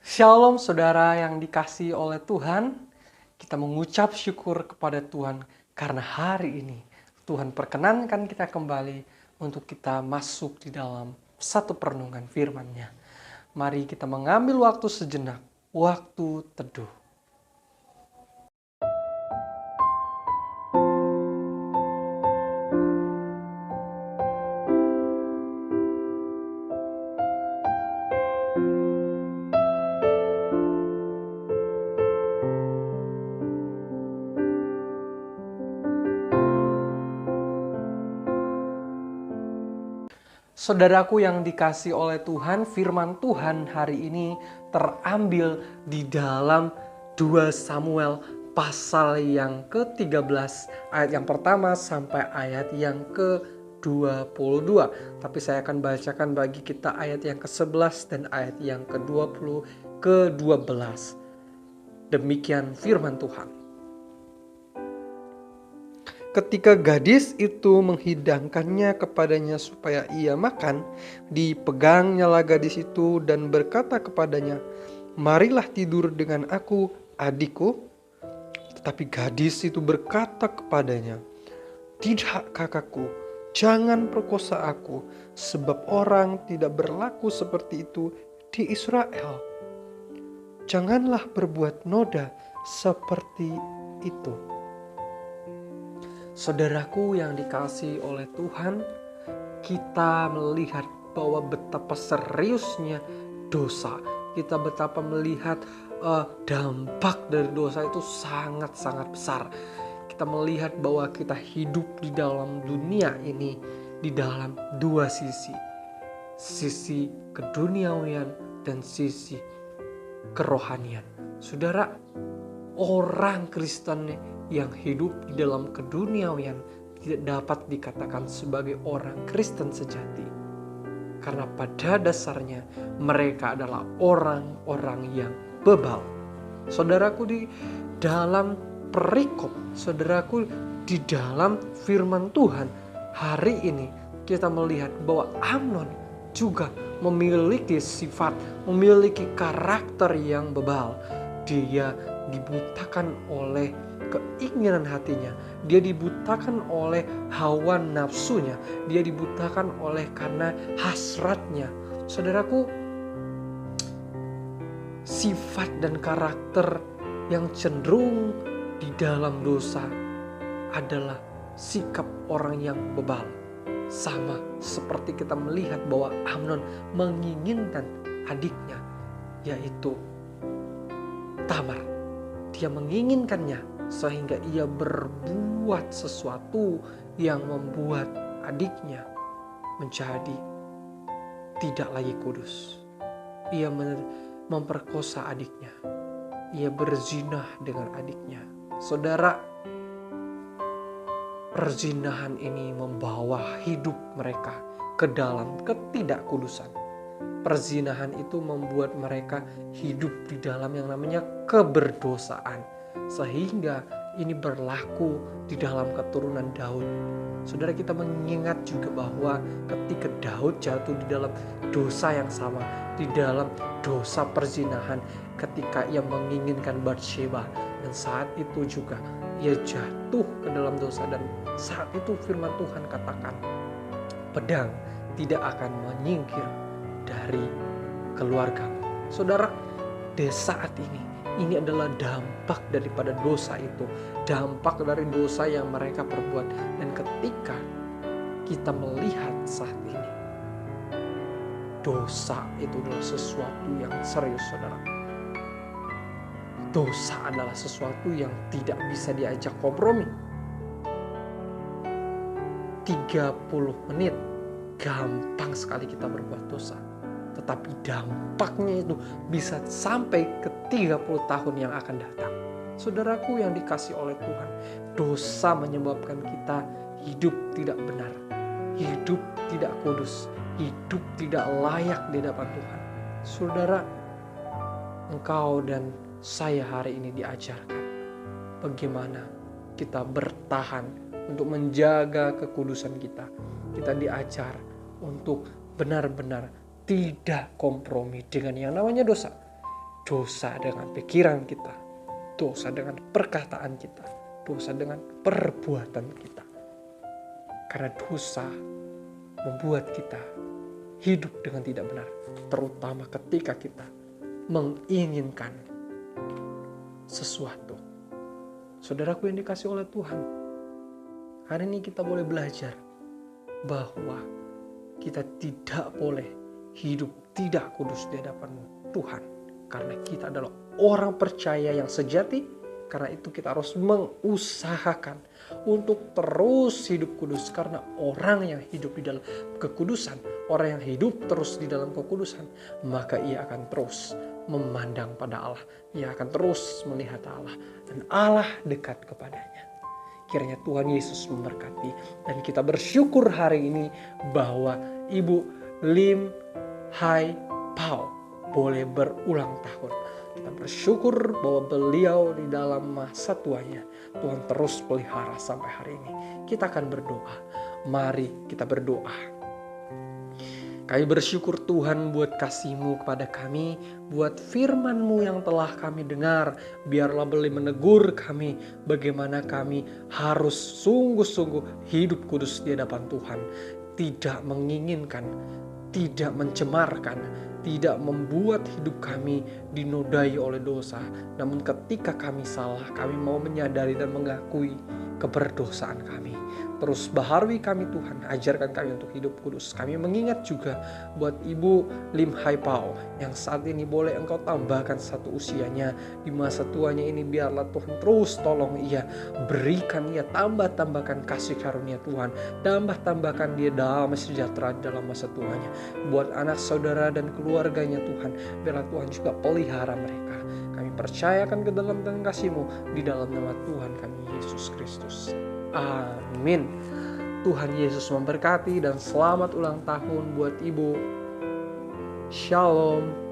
Shalom saudara yang dikasihi oleh Tuhan. Kita mengucap syukur kepada Tuhan karena hari ini Tuhan perkenankan kita kembali untuk kita masuk di dalam satu perenungan firman-Nya. Mari kita mengambil waktu sejenak, waktu teduh. Saudaraku yang dikasihi oleh Tuhan, firman Tuhan hari ini terambil di dalam 2 Samuel pasal yang ke-13 ayat yang pertama sampai ayat yang ke-22. Tapi saya akan bacakan bagi kita ayat yang ke-11 dan ayat yang ke-20 ke-12. Demikian firman Tuhan. Ketika gadis itu menghidangkannya kepadanya supaya ia makan, dipegangnyalah gadis itu dan berkata kepadanya, "Marilah tidur dengan aku, adikku." Tetapi gadis itu berkata kepadanya, "Tidak, kakakku, jangan perkosa aku, sebab orang tidak berlaku seperti itu di Israel. Janganlah berbuat noda seperti itu." Saudaraku yang dikasihi oleh Tuhan, kita melihat bahwa betapa seriusnya dosa. Kita betapa melihat dampak dari dosa itu sangat-sangat besar. Kita melihat bahwa kita hidup di dalam dunia ini di dalam dua sisi. Sisi keduniawian dan sisi kerohanian. Saudara, orang Kristen yang hidup di dalam keduniawian tidak dapat dikatakan sebagai orang Kristen sejati. Karena pada dasarnya mereka adalah orang-orang yang bebal. Saudaraku, di dalam perikop, saudaraku, di dalam firman Tuhan hari ini kita melihat bahwa Amnon juga memiliki sifat, memiliki karakter yang bebal. Dia dibutakan oleh keinginan hatinya, dia dibutakan oleh hawa nafsunya, dia dibutakan oleh karena hasratnya. Saudaraku, sifat dan karakter yang cenderung di dalam dosa adalah sikap orang yang bebal. Sama seperti kita melihat bahwa Amnon menginginkan adiknya, yaitu Tamar. Dia menginginkannya sehingga ia berbuat sesuatu yang membuat adiknya menjadi tidak lagi kudus. Ia memperkosa adiknya. Ia berzinah dengan adiknya. Saudara, perzinahan ini membawa hidup mereka ke dalam ketidakkudusan. Perzinahan itu membuat mereka hidup di dalam yang namanya keberdosaan. Sehingga ini berlaku di dalam keturunan Daud. Saudara, kita mengingat juga bahwa ketika Daud jatuh di dalam dosa yang sama, di dalam dosa perzinahan, ketika ia menginginkan Batsheba, dan saat itu juga ia jatuh ke dalam dosa, dan saat itu firman Tuhan katakan, pedang tidak akan menyingkir dari keluargamu. Saudara, di saat ini adalah dampak daripada dosa itu, dampak dari dosa yang mereka perbuat. Dan ketika kita melihat saat ini, dosa itu adalah sesuatu yang serius, saudara. Dosa adalah sesuatu yang tidak bisa diajak kompromi. 30 menit gampang sekali kita berbuat dosa. Tetapi dampaknya itu bisa sampai ke 30 tahun yang akan datang. Saudaraku yang dikasihi oleh Tuhan, dosa menyebabkan kita hidup tidak benar, hidup tidak kudus, hidup tidak layak di hadapan Tuhan. Saudara, engkau dan saya hari ini diajarkan bagaimana kita bertahan untuk menjaga kekudusan kita. Kita diajar untuk benar-benar tidak kompromi dengan yang namanya dosa. dosa dengan pikiran kita, dosa dengan perkataan kita, dosa dengan perbuatan kita. Karena dosa membuat kita hidup dengan tidak benar, terutama ketika kita menginginkan sesuatu. Saudaraku yang dikasihi oleh Tuhan, hari ini kita boleh belajar bahwa kita tidak boleh hidup tidak kudus di hadapan Tuhan, karena kita adalah orang percaya yang sejati. Karena itu kita harus mengusahakan untuk terus hidup kudus, karena orang yang hidup di dalam kekudusan, orang yang hidup terus di dalam kekudusan, maka ia akan terus memandang pada Allah, ia akan terus melihat Allah, dan Allah dekat kepadanya. Kiranya Tuhan Yesus memberkati, dan kita bersyukur hari ini bahwa Ibu Lim Hai Pao boleh berulang tahun. Kita bersyukur bahwa beliau di dalam masa tuanya Tuhan terus pelihara sampai hari ini. Kita akan berdoa. Mari kita berdoa. Kami bersyukur Tuhan buat kasih-Mu kepada kami, buat firman-Mu yang telah kami dengar. Biarlah boleh menegur kami bagaimana kami harus sungguh-sungguh hidup kudus di hadapan Tuhan. Tidak menginginkan, tidak mencemarkan, tidak membuat hidup kami dinodai oleh dosa. Namun ketika kami salah, kami mau menyadari dan mengakui keberdosaan kami. Terus baharui kami Tuhan, ajarkan kami untuk hidup kudus. Kami mengingat juga buat Ibu Lim Hai Pao yang saat ini boleh Engkau tambahkan satu usianya di masa tuanya ini. Biarlah Tuhan terus tolong ia, berikan ia, tambahkan kasih karunia Tuhan, tambahkan dia damai sejahtera dalam masa tuanya. Buat anak saudara dan keluarganya Tuhan, biarlah Tuhan juga pelihara mereka. Kami percayakan ke dalam tangan kasih-Mu di dalam nama Tuhan kami Yesus Kristus. Amin. Tuhan Yesus memberkati dan selamat ulang tahun buat Ibu. Shalom.